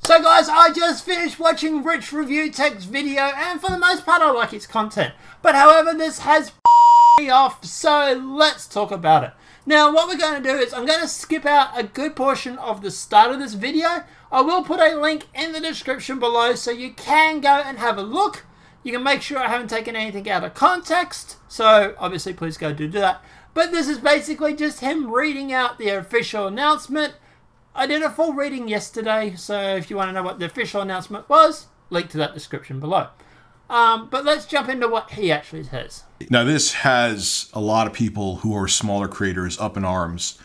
So guys, I just finished watching Rich review Tech's video, and for the most part I like its content. But however, this has me off, so let's talk about it. Now what we're going to do is I'm going to skip out a good portion of the start of this video. I will put a link in the description below so you can go and have a look. You can make sure I haven't taken anything out of context, so obviously please go do that. But this is basically just him reading out the official announcement. I did a full reading yesterday, so if you want to know what the official announcement was, link to that description below. But let's jump into what he actually says. Now this has a lot of people who are smaller creators up in arms.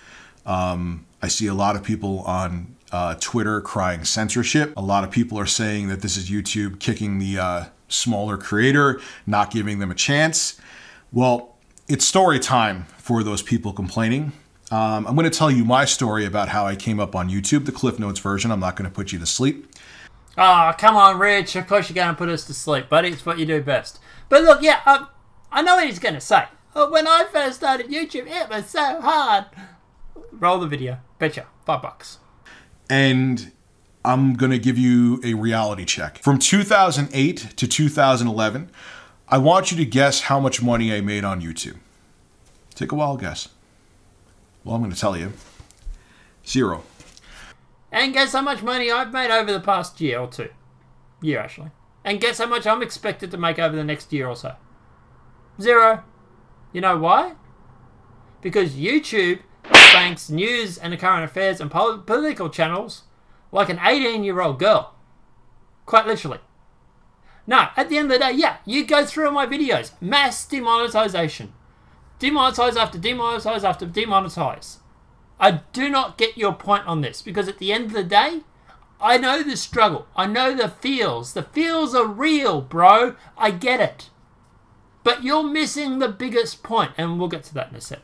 I see a lot of people on Twitter crying censorship. A lot of people are saying that this is YouTube kicking the smaller creator, not giving them a chance. Well, it's story time for those people complaining. I'm going to tell you my story about how I came up on YouTube, the Cliff Notes version. I'm not going to put you to sleep. Oh, come on, Rich. Of course you're going to put us to sleep, buddy. It's what you do best. But look, yeah, I know what he's going to say. When I first started YouTube, it was so hard. Roll the video. Betcha. $5. And I'm going to give you a reality check. From 2008 to 2011, I want you to guess how much money I made on YouTube. Take a wild guess. Well, I'm going to tell you. 0. And guess how much money I've made over the past year or two. Year, actually. And guess how much I'm expected to make over the next year or so. 0. You know why? Because YouTube banks news and current affairs and political channels like an 18-year-old girl. Quite literally. No, at the end of the day, yeah, you go through my videos. Mass demonetization. Demonetize after demonetize after demonetize. I do not get your point on this because at the end of the day, I know the struggle. I know the feels. The feels are real, bro. I get it. But you're missing the biggest point, and we'll get to that in a sec.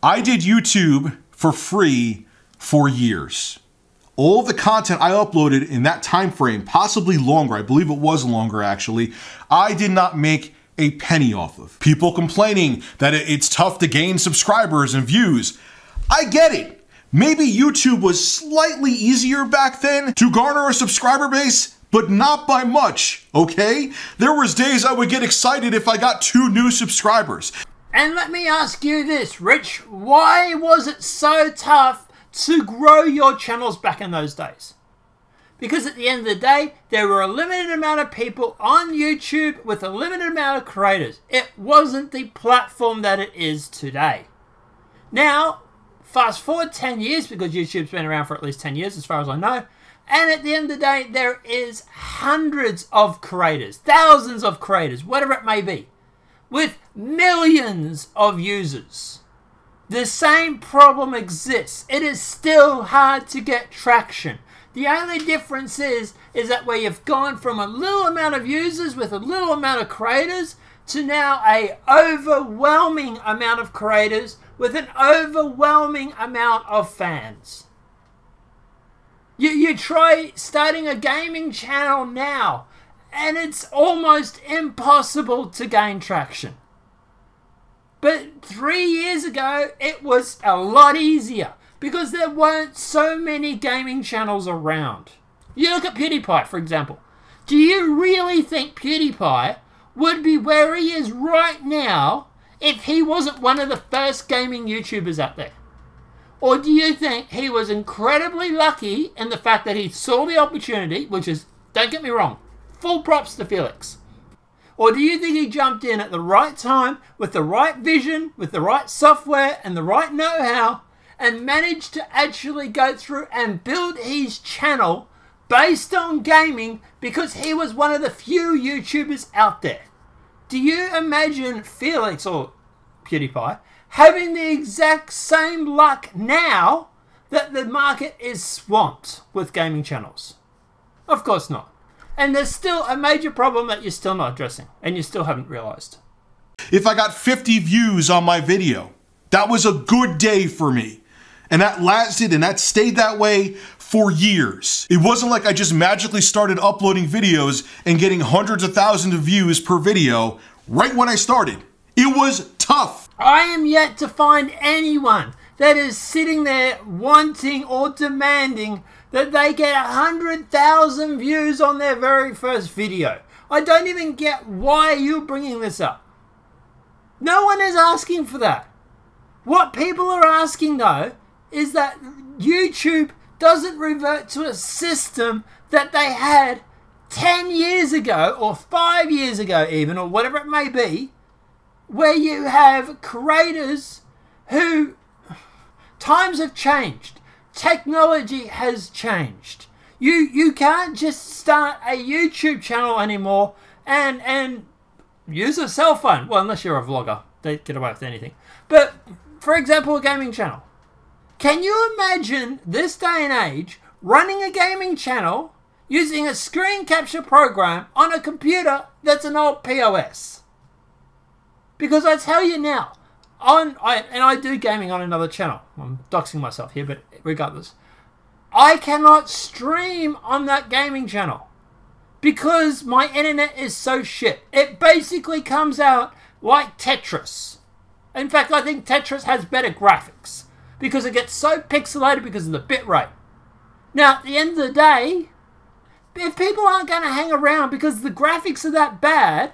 I did YouTube for free for years. All of the content I uploaded in that time frame, possibly longer, I believe it was longer actually, I did not make a penny off of. People complaining that it's tough to gain subscribers and views. I get it. Maybe YouTube was slightly easier back then to garner a subscriber base, but not by much, okay? There was days I would get excited if I got 2 new subscribers. And let me ask you this, Rich, why was it so tough to grow your channels back in those days? Because at the end of the day, there were a limited amount of people on YouTube with a limited amount of creators. It wasn't the platform that it is today. Now, fast forward 10 years, because YouTube's been around for at least 10 years as far as I know, and at the end of the day, there is hundreds of creators, thousands of creators, whatever it may be, with millions of users. The same problem exists. It is still hard to get traction. The only difference is that where you've gone from a little amount of users with a little amount of creators to now a overwhelming amount of creators with an overwhelming amount of fans. You try starting a gaming channel now and it's almost impossible to gain traction. But 3 years ago, it was a lot easier because there weren't so many gaming channels around. You look at PewDiePie, for example. Do you really think PewDiePie would be where he is right now if he wasn't one of the first gaming YouTubers out there? Or do you think he was incredibly lucky in the fact that he saw the opportunity, which is, don't get me wrong, full props to Felix? Or do you think he jumped in at the right time with the right vision, with the right software and the right know-how and managed to actually go through and build his channel based on gaming because he was one of the few YouTubers out there? Do you imagine Felix or PewDiePie having the exact same luck now that the market is swamped with gaming channels? Of course not. And there's still a major problem that you're still not addressing and you still haven't realized. If I got 50 views on my video, that was a good day for me. And that lasted and that stayed that way for years. It wasn't like I just magically started uploading videos and getting hundreds of thousands of views per video right when I started. It was tough. I am yet to find anyone that is sitting there wanting or demanding that they get 100,000 views on their very first video. I don't even get why you're bringing this up. No one is asking for that. What people are asking, though, is that YouTube doesn't revert to a system that they had 10 years ago, or 5 years ago even, or whatever it may be, where you have creators who... Times have changed. Technology has changed. You can't just start a YouTube channel anymore and use a cell phone. Well, unless you're a vlogger. They get away with anything. But, for example, a gaming channel. Can you imagine this day and age running a gaming channel using a screen capture program on a computer that's an old POS? Because I tell you now, I do gaming on another channel. I'm doxing myself here, but regardless. I cannot stream on that gaming channel because my internet is so shit. It basically comes out like Tetris. In fact, I think Tetris has better graphics because it gets so pixelated because of the bitrate. Now, at the end of the day, if people aren't going to hang around because the graphics are that bad,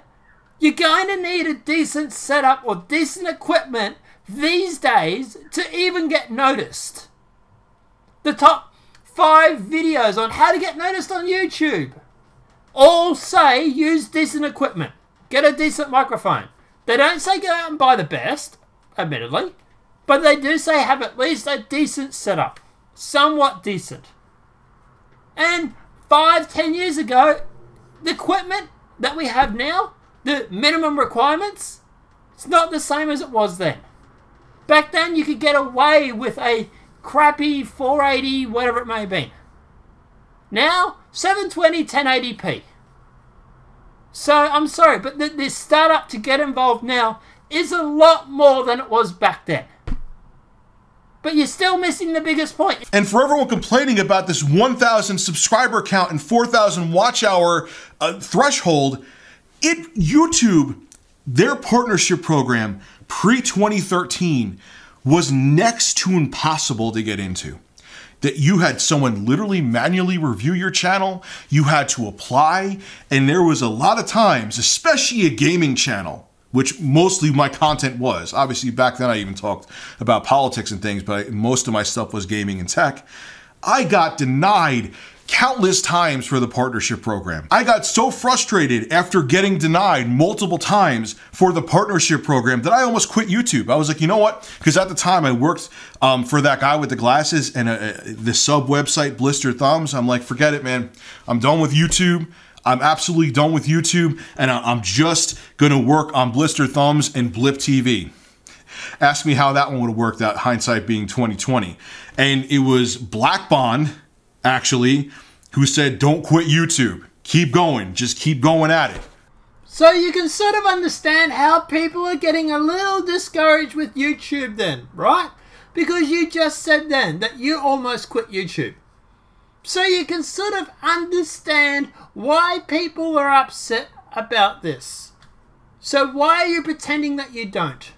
you're going to need a decent setup or decent equipment these days to even get noticed. The top 5 videos on how to get noticed on YouTube all say use decent equipment. Get a decent microphone. They don't say go out and buy the best, admittedly, but they do say have at least a decent setup. Somewhat decent. And 5-10 years ago, the equipment that we have now, the minimum requirements, it's not the same as it was then. Back then, you could get away with a crappy 480, whatever it may be. Now, 720, 1080p. So, I'm sorry, but this startup to get involved now is a lot more than it was back then. But you're still missing the biggest point. And for everyone complaining about this 1,000 subscriber count and 4,000 watch hour threshold, YouTube, their partnership program pre-2013 was next to impossible to get into. That you had someone literally manually review your channel, you had to apply, and there was a lot of times, especially a gaming channel, which mostly my content was. Obviously, back then I even talked about politics and things, but most of my stuff was gaming and tech. I got denied countless times for the partnership program. I got so frustrated after getting denied multiple times for the partnership program that I almost quit YouTube. I was like, you know what? Because at the time I worked for that guy with the glasses and the sub website Blister Thumbs. I'm like, forget it, man. I'm done with YouTube. I'm absolutely done with YouTube, and I'm just gonna work on Blister Thumbs and Blip TV. Ask me how that one would have worked out, hindsight being 2020. And it was Black Bond, actually, who said, don't quit YouTube. Keep going, just keep going at it. So you can sort of understand how people are getting a little discouraged with YouTube then, right? Because you just said then that you almost quit YouTube. So you can sort of understand why people are upset about this. So why are you pretending that you don't?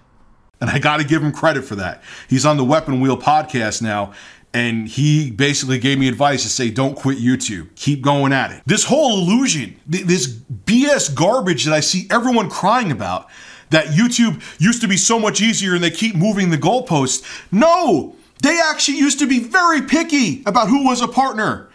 And I got to give him credit for that. He's on the Weapon Wheel podcast now, and he basically gave me advice to say, don't quit YouTube. Keep going at it. This whole illusion, this BS garbage that I see everyone crying about, that YouTube used to be so much easier and they keep moving the goalposts. No! They actually used to be very picky about who was a partner.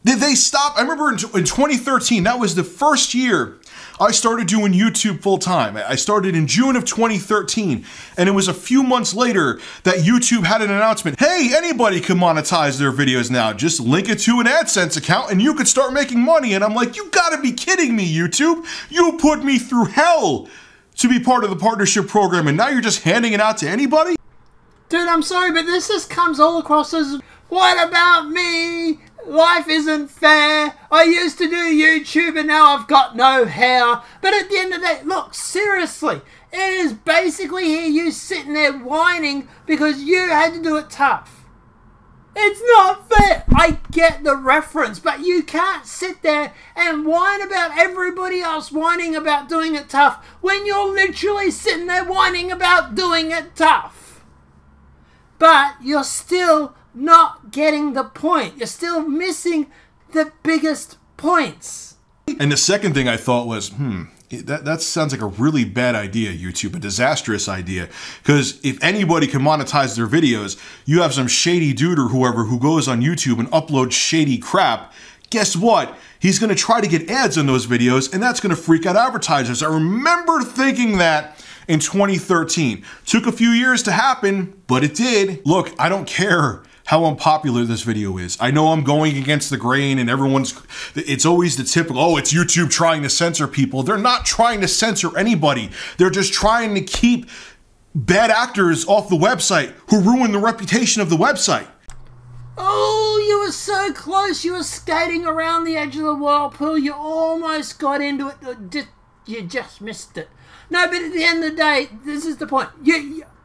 They stopped. I remember in 2013, that was the first year I started doing YouTube full time. I started in June of 2013, and it was a few months later that YouTube had an announcement. Hey, anybody can monetize their videos now. Just link it to an AdSense account and you could start making money. And I'm like, you gotta be kidding me, YouTube. You put me through hell to be part of the partnership program, and now you're just handing it out to anybody? Dude, I'm sorry, but this just comes all across as, what about me? Life isn't fair. I used to do YouTube and now I've got no hair. But at the end of the day, look, seriously, it is basically here you sitting there whining because you had to do it tough. It's not fair. I get the reference, but you can't sit there and whine about everybody else whining about doing it tough when you're literally sitting there whining about doing it tough. But you're still not getting the point. You're still missing the biggest points. And the second thing I thought was, that sounds like a really bad idea, YouTube, a disastrous idea. Because if anybody can monetize their videos, you have some shady dude or whoever who goes on YouTube and uploads shady crap. Guess what? He's going to try to get ads on those videos, and that's going to freak out advertisers. I remember thinking that in 2013. Took a few years to happen, but it did. Look, I don't care how unpopular this video is. I know I'm going against the grain and it's always the typical, oh, it's YouTube trying to censor people. They're not trying to censor anybody. They're just trying to keep bad actors off the website who ruin the reputation of the website. Oh, you were so close. You were skating around the edge of the whirlpool. You almost got into it. You just missed it. No, but at the end of the day, this is the point.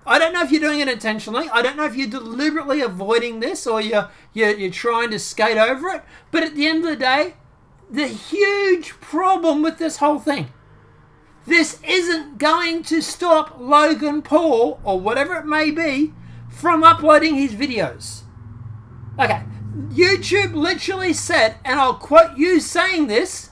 I don't know if you're doing it intentionally. I don't know if you're deliberately avoiding this or you're trying to skate over it. But at the end of the day, the huge problem with this whole thing, this isn't going to stop Logan Paul, or whatever it may be, from uploading his videos. Okay, YouTube literally said, and I'll quote you saying this.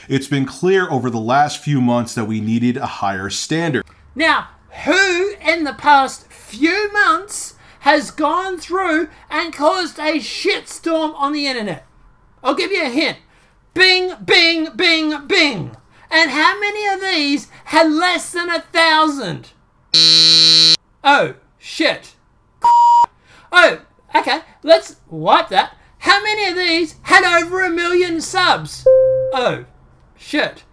It's been clear over the last few months that we needed a higher standard. Now, who in the past few months has gone through and caused a shitstorm on the internet? I'll give you a hint. Bing, bing, bing, bing. And how many of these had less than 1,000? Oh, shit. Oh, okay, let's wipe that. How many of these had over 1 million subs? Oh, shit.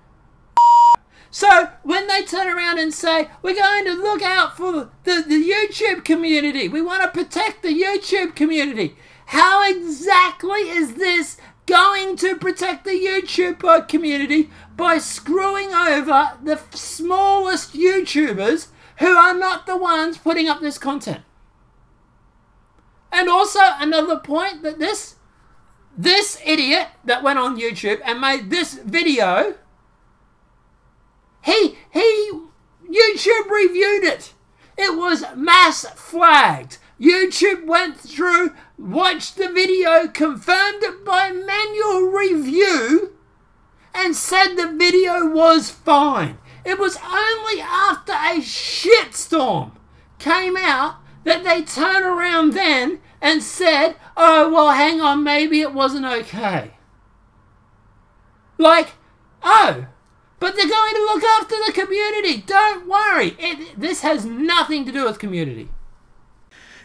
So, when they turn around and say, we're going to look out for the YouTube community, we want to protect the YouTube community, how exactly is this going to protect the YouTube community by screwing over the smallest YouTubers who are not the ones putting up this content? And also, another point, that this idiot that went on YouTube and made this video, YouTube reviewed it. It was mass flagged. YouTube went through, watched the video, confirmed it by manual review, and said the video was fine. It was only after a shitstorm came out that they turned around then and said, oh, well, hang on, maybe it wasn't okay. Like, oh, but they're going to look after the community. Don't worry. This has nothing to do with community.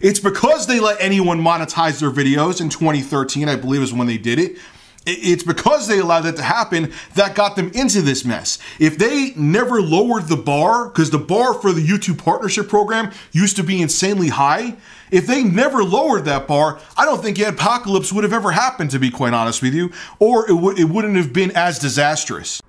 It's because they let anyone monetize their videos in 2013, I believe is when they did it. It's because they allowed that to happen that got them into this mess. If they never lowered the bar, because the bar for the YouTube partnership program used to be insanely high, if they never lowered that bar, I don't think Adpocalypse would have ever happened, to be quite honest with you, or it wouldn't have been as disastrous.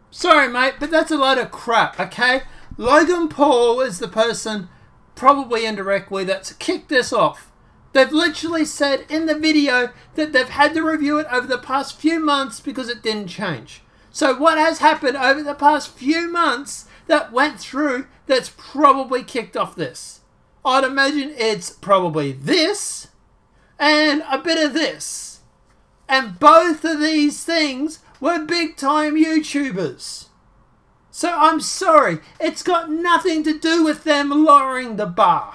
Sorry, mate, but that's a load of crap, okay? Logan Paul is the person, probably indirectly, that's kicked this off. They've literally said in the video that they've had to review it over the past few months because it didn't change. So what has happened over the past few months that went through that's probably kicked off this? I'd imagine it's probably this and a bit of this. And both of these things were big time YouTubers. So I'm sorry, it's got nothing to do with them lowering the bar.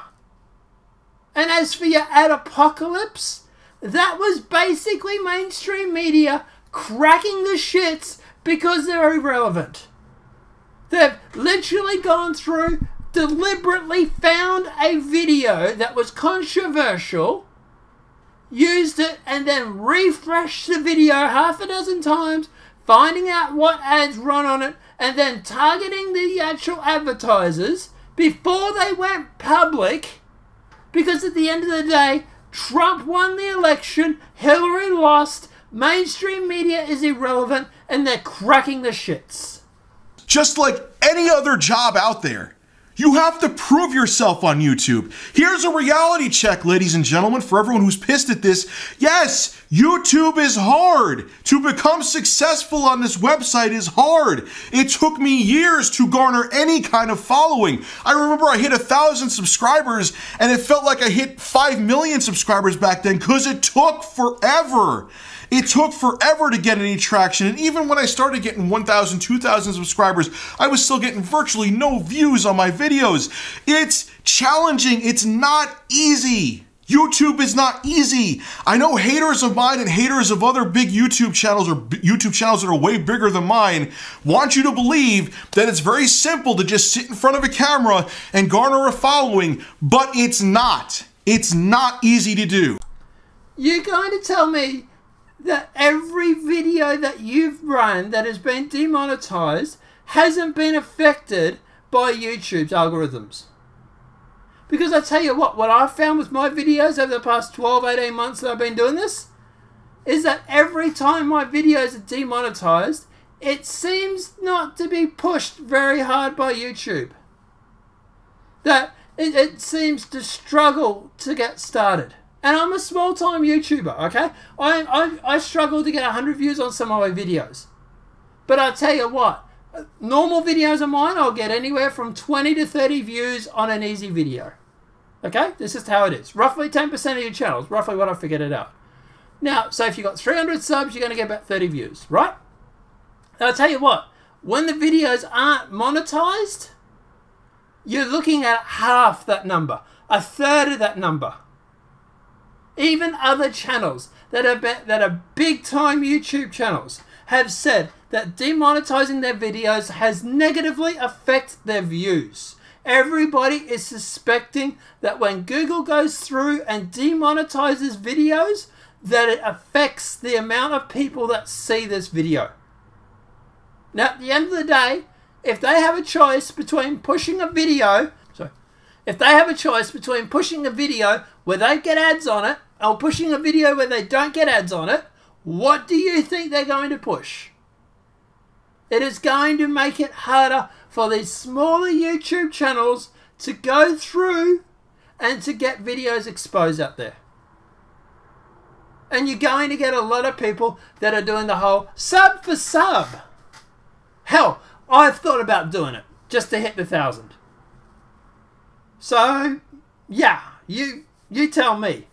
And as for your Adpocalypse, that was basically mainstream media cracking the shits because they're irrelevant. They've literally gone through, deliberately found a video that was controversial, used it, and then refreshed the video half a dozen times, finding out what ads run on it, and then targeting the actual advertisers before they went public. Because at the end of the day, Trump won the election, Hillary lost, mainstream media is irrelevant, and they're cracking the shits. Just like any other job out there, You have to prove yourself on YouTube. Here's a reality check, ladies and gentlemen, for everyone who's pissed at this. Yes, YouTube is hard. To become successful on this website is hard. It took me years to garner any kind of following. I remember I hit 1,000 subscribers and it felt like I hit 5 million subscribers back then because it took forever. It took forever to get any traction, and even when I started getting 1,000, 2,000 subscribers, I was still getting virtually no views on my videos. It's challenging. It's not easy. YouTube is not easy. I know haters of mine and haters of other big YouTube channels or YouTube channels that are way bigger than mine want you to believe that it's very simple to just sit in front of a camera and garner a following, but it's not. It's not easy to do. You're going to tell me that every video that you've run that has been demonetized hasn't been affected by YouTube's algorithms? Because I tell you what I've found with my videos over the past 12, 18 months that I've been doing this, is that every time my videos are demonetized, it seems not to be pushed very hard by YouTube. That it seems to struggle to get started. And I'm a small-time YouTuber, okay? I struggle to get 100 views on some of my videos. But I'll tell you what, normal videos of mine, I'll get anywhere from 20 to 30 views on an easy video. Okay? This is how it is. Roughly 10% of your channels, roughly what I figured it out. Now, so if you've got 300 subs, you're going to get about 30 views, right? And I'll tell you what, when the videos aren't monetized, you're looking at half that number, a third of that number. Even other channels that are big-time YouTube channels have said that demonetizing their videos has negatively affected their views. Everybody is suspecting that when Google goes through and demonetizes videos, that it affects the amount of people that see this video. Now, at the end of the day, if they have a choice between pushing a video... If they have a choice between pushing a video where they get ads on it or pushing a video where they don't get ads on it, what do you think they're going to push? It is going to make it harder for these smaller YouTube channels to go through and to get videos exposed out there. And you're going to get a lot of people that are doing the whole sub for sub. Hell, I've thought about doing it just to hit the 1,000. So, yeah, you tell me.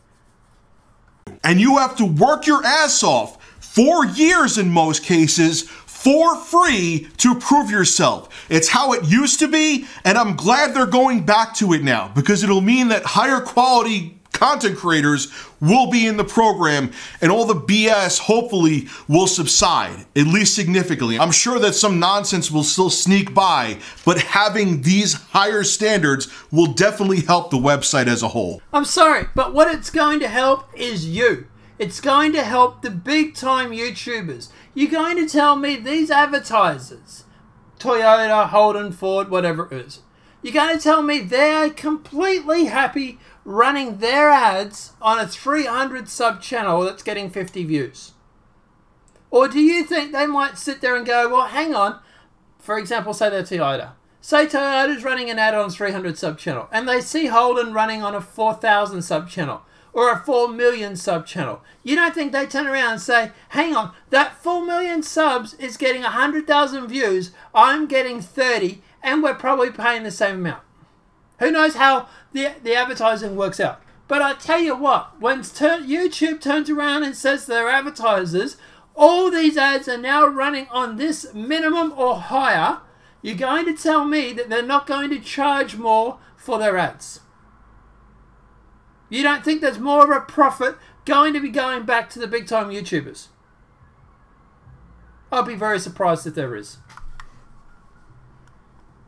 And you have to work your ass off for years in most cases for free to prove yourself. It's how it used to be, and I'm glad they're going back to it now because it'll mean that higher quality content creators will be in the program and all the BS hopefully will subside, at least significantly. I'm sure that some nonsense will still sneak by, but having these higher standards will definitely help the website as a whole. I'm sorry, but what it's going to help is you. It's going to help the big time YouTubers. You're going to tell me these advertisers, Toyota, Holden, Ford, whatever it is, you're going to tell me they're completely happy running their ads on a 300 sub channel that's getting 50 views? Or do you think they might sit there and go, well, hang on, for example, say they're Toyota. Say Toyota's running an ad on a 300 sub channel and they see Holden running on a 4,000 sub channel or a 4 million sub channel. You don't think they turn around and say, hang on, that 4 million subs is getting 100,000 views, I'm getting 30, and we're probably paying the same amount. Who knows how the advertising works out. But I tell you what, when YouTube turns around and says to their advertisers, all these ads are now running on this minimum or higher, you're going to tell me that they're not going to charge more for their ads. You don't think there's more of a profit going to be going back to the big time YouTubers? I'll be very surprised if there is.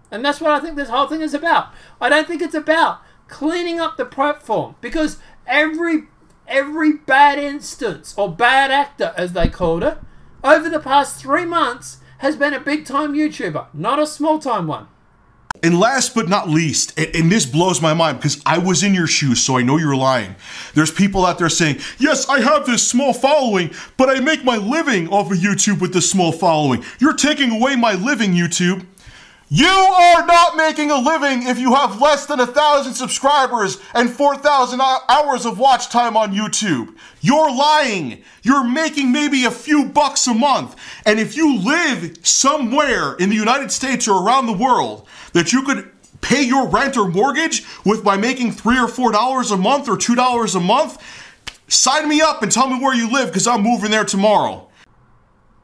And that's what I think this whole thing is about. I don't think it's about cleaning up the platform, because every bad instance, or bad actor as they called it, over the past 3 months has been a big time YouTuber, not a small time one. And last but not least, and this blows my mind because I was in your shoes, so I know you're lying. There's people out there saying, yes, I have this small following, but I make my living off of YouTube with this small following. You're taking away my living, YouTube. You are not making a living if you have less than 1,000 subscribers and 4,000 hours of watch time on YouTube. You're lying. You're making maybe a few bucks a month. And if you live somewhere in the United States or around the world that you could pay your rent or mortgage with by making $3 or $4 a month or $2 a month, sign me up and tell me where you live, because I'm moving there tomorrow.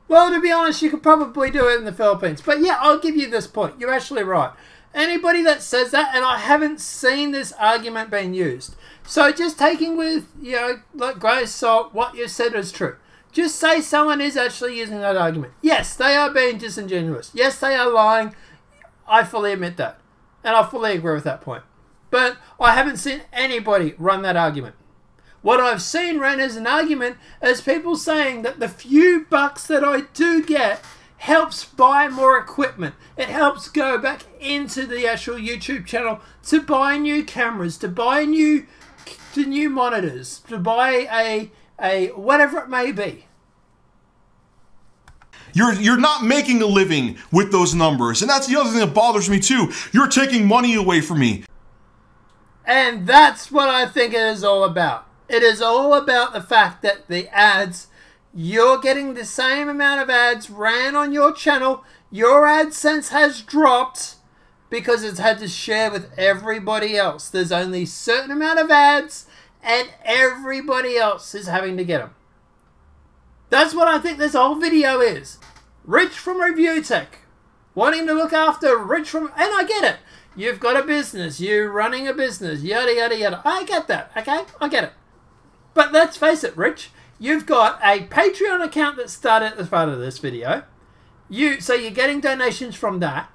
Well, to be honest, you could probably do it in the Philippines. But yeah, I'll give you this point. You're actually right. Anybody that says that, and I haven't seen this argument being used. So just taking with, like grain of salt, what you said is true. Just say someone is actually using that argument. Yes, they are being disingenuous. Yes, they are lying. I fully admit that. And I fully agree with that point. But I haven't seen anybody run that argument. What I've seen run as an argument is people saying that the few bucks that I do get helps buy more equipment. It helps go back into the actual YouTube channel to buy new cameras, to buy new monitors, to buy a whatever it may be. You're not making a living with those numbers. And that's the other thing that bothers me too. You're taking money away from me. And that's what I think it is all about. It is all about the fact that the ads, you're getting the same amount of ads ran on your channel. Your AdSense has dropped because it's had to share with everybody else. There's only a certain amount of ads and everybody else is having to get them. That's what I think this whole video is. Rich from Review Tech, wanting to look after Rich from... And I get it. You've got a business. You're running a business. Yada, yada, yada. I get that. Okay? I get it. But let's face it, Rich. You've got a Patreon account that started at the start of this video. So you're getting donations from that.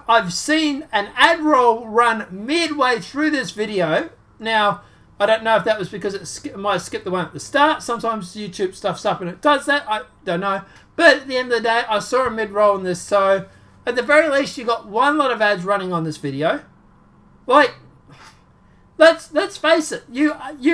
I've seen an ad roll run midway through this video. Now, I don't know if that was because it might have skipped the one at the start. Sometimes YouTube stuffs up and it does that. I don't know. But at the end of the day, I saw a mid-roll in this. So at the very least, you got one lot of ads running on this video. Like, let's face it. You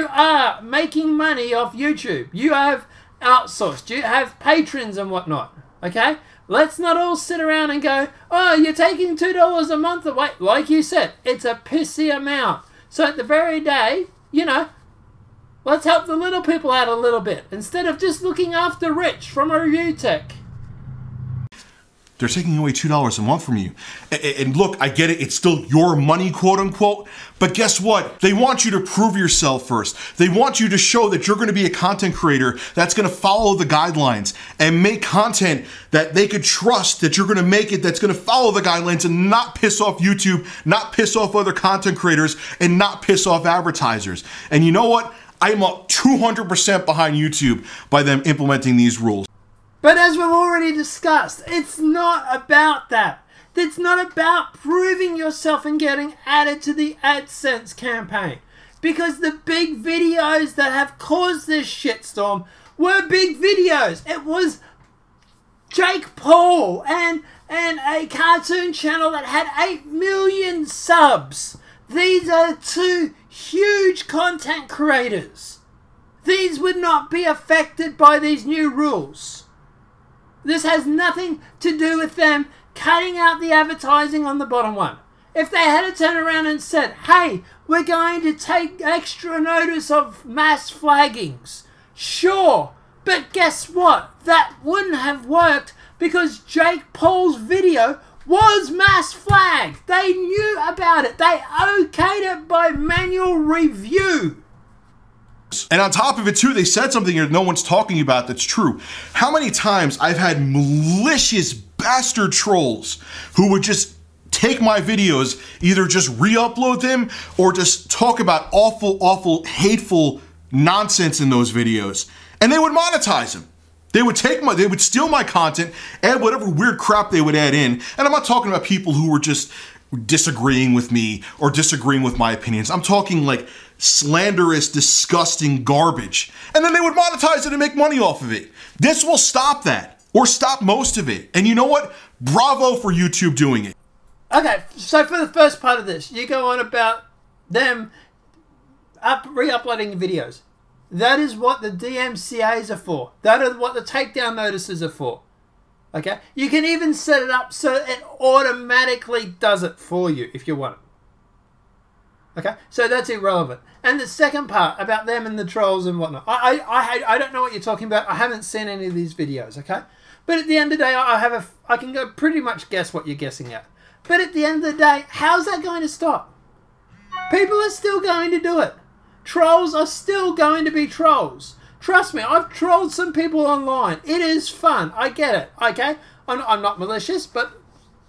are making money off YouTube. You have outsourced. You have patrons and whatnot. Okay? Let's not all sit around and go, oh, you're taking $2 a month away. Like you said, it's a pissy amount. So at the very day, let's help the little people out a little bit instead of just looking after Rich from Review Tech. They're taking away $2 a month from you. And look, I get it. It's still your money, quote unquote. But guess what? They want you to prove yourself first. They want you to show that you're going to be a content creator that's going to follow the guidelines and make content that they could trust that you're going to make it, that's going to follow the guidelines and not piss off YouTube, not piss off other content creators, and not piss off advertisers. And you know what? I'm up 200% behind YouTube by them implementing these rules. But as we've already discussed, it's not about that. It's not about proving yourself and getting added to the AdSense campaign. Because the big videos that have caused this shitstorm were big videos. It was Jake Paul and a cartoon channel that had 8 million subs. These are two huge content creators. These would not be affected by these new rules. This has nothing to do with them cutting out the advertising on the bottom one. If they had to turn around and said, hey, we're going to take extra notice of mass flaggings. Sure, but guess what? That wouldn't have worked because Jake Paul's video was mass flagged. They knew about it. They okayed it by manual review. And on top of it too, they said something here no one's talking about that's true. How many times I've had malicious bastard trolls who would just take my videos, either just re-upload them or just talk about awful, hateful nonsense in those videos. And they would monetize them. They would steal my content, add whatever weird crap they would add in. And I'm not talking about people who were just disagreeing with me or disagreeing with my opinions. I'm talking like slanderous, disgusting garbage. And then they would monetize it and make money off of it. This will stop that, or stop most of it. And you know what? Bravo for YouTube doing it. Okay, so for the first part of this, you go on about them re-uploading videos. That is what the DMCAs are for. That is what the takedown notices are for. Okay? You can even set it up so it automatically does it for you if you want it. Okay? So that's irrelevant. And the second part about them and the trolls and whatnot. I don't know what you're talking about. I haven't seen any of these videos, okay? But at the end of the day, I can go pretty much guess what you're guessing at. But at the end of the day, how's that going to stop? People are still going to do it. Trolls are still going to be trolls. Trust me, I've trolled some people online. It is fun. I get it, okay? I'm not malicious, but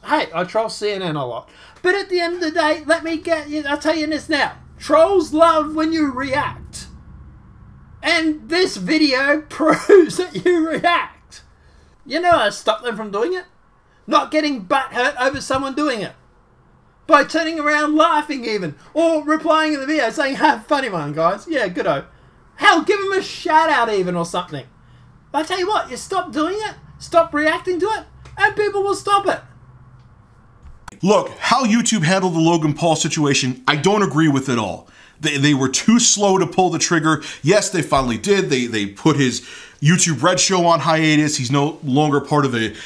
hey, I troll CNN a lot. But at the end of the day, I'll tell you this now. Trolls love when you react. And this video proves that you react. You know how to stop them from doing it? Not getting butthurt over someone doing it. By turning around laughing even. Or replying in the video saying, have funny one, guys. Yeah, good-o. Hell, give them a shout out even or something. But I tell you what, you stop doing it, stop reacting to it, and people will stop it. Look, how YouTube handled the Logan Paul situation, I don't agree with at all. They were too slow to pull the trigger. Yes, they finally did. They put his YouTube Red show on hiatus. He's no longer part of the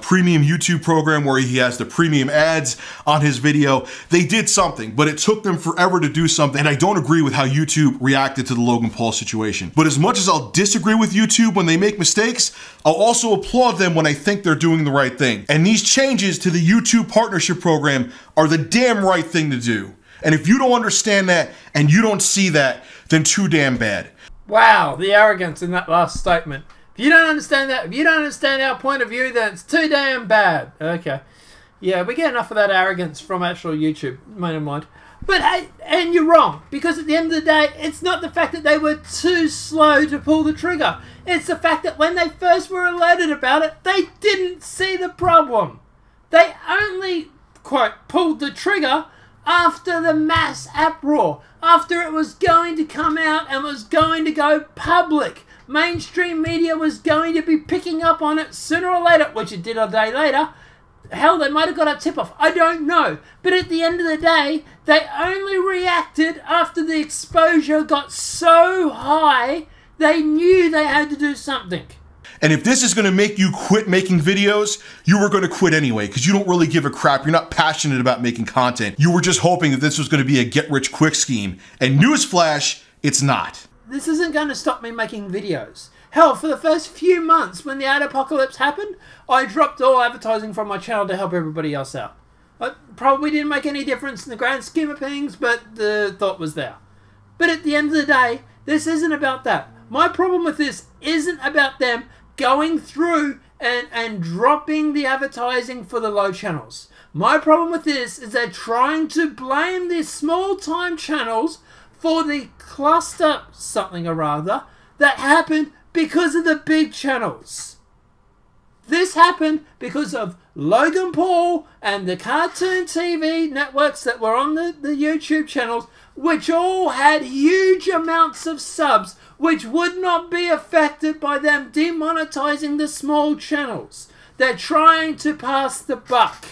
premium YouTube program where he has the premium ads on his video. They did something, but it took them forever to do something. And I don't agree with how YouTube reacted to the Logan Paul situation. But as much as I'll disagree with YouTube when they make mistakes, I'll also applaud them when I think they're doing the right thing. And these changes to the YouTube partnership program are the damn right thing to do. And if you don't understand that and you don't see that, then too damn bad. Wow, the arrogance in that last statement. If you don't understand that, if you don't understand our point of view, then it's too damn bad. Okay. Yeah, we get enough of that arrogance from actual YouTube, main and mind. But hey, and you're wrong, because at the end of the day, it's not the fact that they were too slow to pull the trigger. It's the fact that when they first were alerted about it, they didn't see the problem. They only, quote, pulled the trigger after the mass uproar, after it was going to come out and was going to go public. Mainstream media was going to be picking up on it sooner or later, which it did a day later. Hell, they might have got a tip-off. I don't know. But at the end of the day, they only reacted after the exposure got so high, they knew they had to do something. And if this is going to make you quit making videos, you were going to quit anyway, because you don't really give a crap. You're not passionate about making content. You were just hoping that this was going to be a get-rich-quick scheme. And newsflash, it's not. This isn't going to stop me making videos. Hell, for the first few months when the ad apocalypse happened, I dropped all advertising from my channel to help everybody else out. It probably didn't make any difference in the grand scheme of things, but the thought was there. But at the end of the day, this isn't about that. My problem with this isn't about them going through and dropping the advertising for the low channels. My problem with this is they're trying to blame these small-time channels for the cluster something or other that happened because of the big channels. This happened because of Logan Paul and the cartoon TV networks that were on the YouTube channels, which all had huge amounts of subs, which would not be affected by them demonetizing the small channels. They're trying to pass the buck.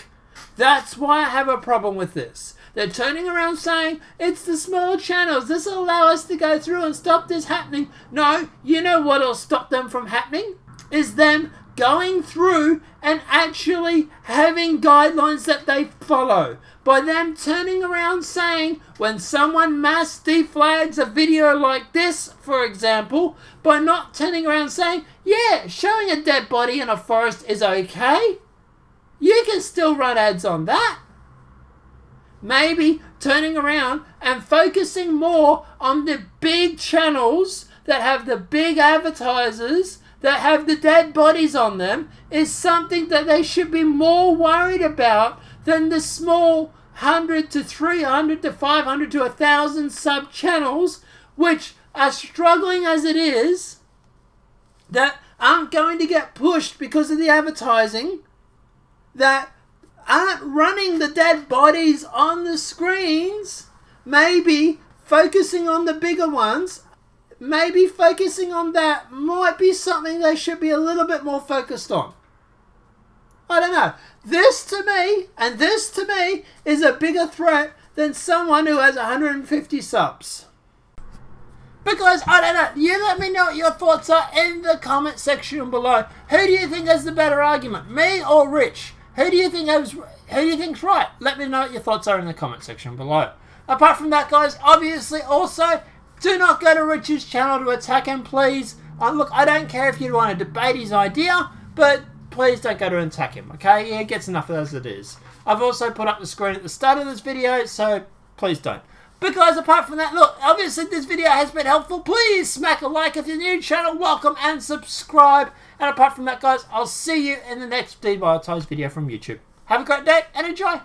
That's why I have a problem with this. They're turning around saying, it's the small channels. This will allow us to go through and stop this happening. No, you know what will stop them from happening? Is them going through and actually having guidelines that they follow. By them turning around saying, when someone mass deflags a video like this, for example, by not turning around saying, yeah, showing a dead body in a forest is okay. You can still run ads on that. Maybe turning around and focusing more on the big channels that have the big advertisers that have the dead bodies on them is something that they should be more worried about than the small 100 to 300 to 500 to 1,000 sub channels which are struggling as it is, that aren't going to get pushed because of the advertising, that aren't running the dead bodies on the screens. Maybe focusing on the bigger ones, maybe focusing on that might be something they should be a little bit more focused on. I don't know. This to me is a bigger threat than someone who has 150 subs. Because, I don't know, you let me know what your thoughts are in the comment section below. Who do you think has the better argument, me or Rich? Who do you think's right? Let me know what your thoughts are in the comment section below. Apart from that, guys, obviously also, do not go to Rich's channel to attack him, please. Look, I don't care if you want to debate his idea, but please don't go to attack him, okay? He gets enough as it is. I've also put up the screen at the start of this video, so please don't. But guys, apart from that, look, obviously this video has been helpful. Please smack a like if you're new to the channel, welcome and subscribe. And apart from that, guys, I'll see you in the next demonetized video from YouTube. Have a great day and enjoy.